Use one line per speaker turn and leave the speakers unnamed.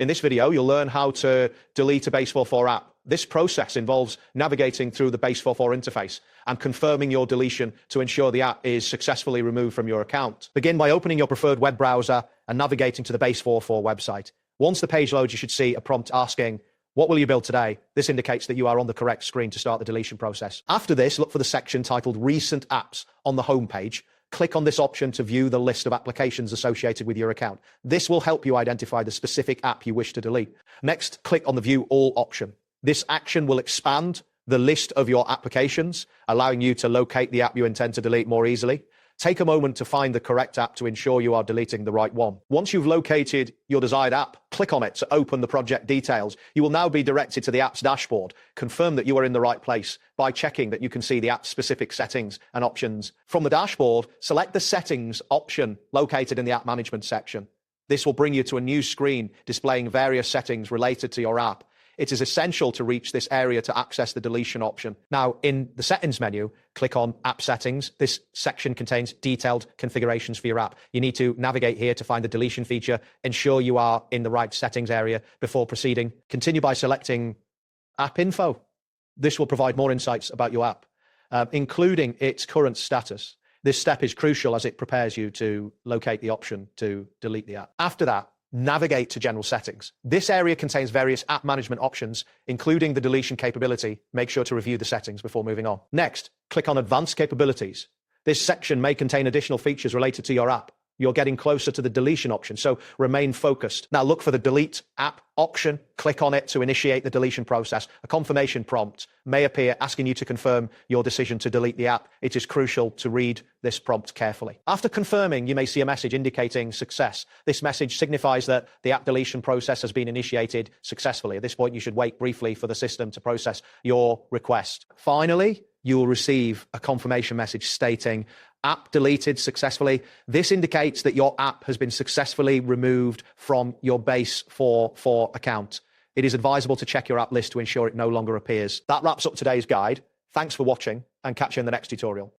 In this video, you'll learn how to delete a Base44 app. This process involves navigating through the Base44 interface and confirming your deletion to ensure the app is successfully removed from your account. Begin by opening your preferred web browser and navigating to the Base44 website. Once the page loads, you should see a prompt asking, "What will you build today?" This indicates that you are on the correct screen to start the deletion process. After this, look for the section titled Recent Apps on the home page. Click on this option to view the list of applications associated with your account. This will help you identify the specific app you wish to delete. Next, click on the View All option. This action will expand the list of your applications, allowing you to locate the app you intend to delete more easily. Take a moment to find the correct app to ensure you are deleting the right one. Once you've located your desired app, click on it to open the project details. You will now be directed to the app's dashboard. Confirm that you are in the right place by checking that you can see the app's specific settings and options. From the dashboard, select the Settings option located in the App Management section. This will bring you to a new screen displaying various settings related to your app. It is essential to reach this area to access the deletion option. Now, in the Settings menu, click on App Settings. This section contains detailed configurations for your app. You need to navigate here to find the deletion feature. Ensure you are in the right settings area before proceeding. Continue by selecting App Info. This will provide more insights about your app, including its current status. This step is crucial as it prepares you to locate the option to delete the app. After that, navigate to General Settings. This area contains various app management options, including the deletion capability. Make sure to review the settings before moving on. Next, click on Advanced Capabilities. This section may contain additional features related to your app. You're getting closer to the deletion option, so remain focused. Now look for the Delete App option. Click on it to initiate the deletion process. A confirmation prompt may appear asking you to confirm your decision to delete the app. It is crucial to read this prompt carefully. After confirming, you may see a message indicating success. This message signifies that the app deletion process has been initiated successfully. At this point, you should wait briefly for the system to process your request. Finally, you will receive a confirmation message stating app deleted successfully. This indicates that your app has been successfully removed from your Base44 account. It is advisable to check your app list to ensure it no longer appears. That wraps up today's guide. Thanks for watching and catch you in the next tutorial.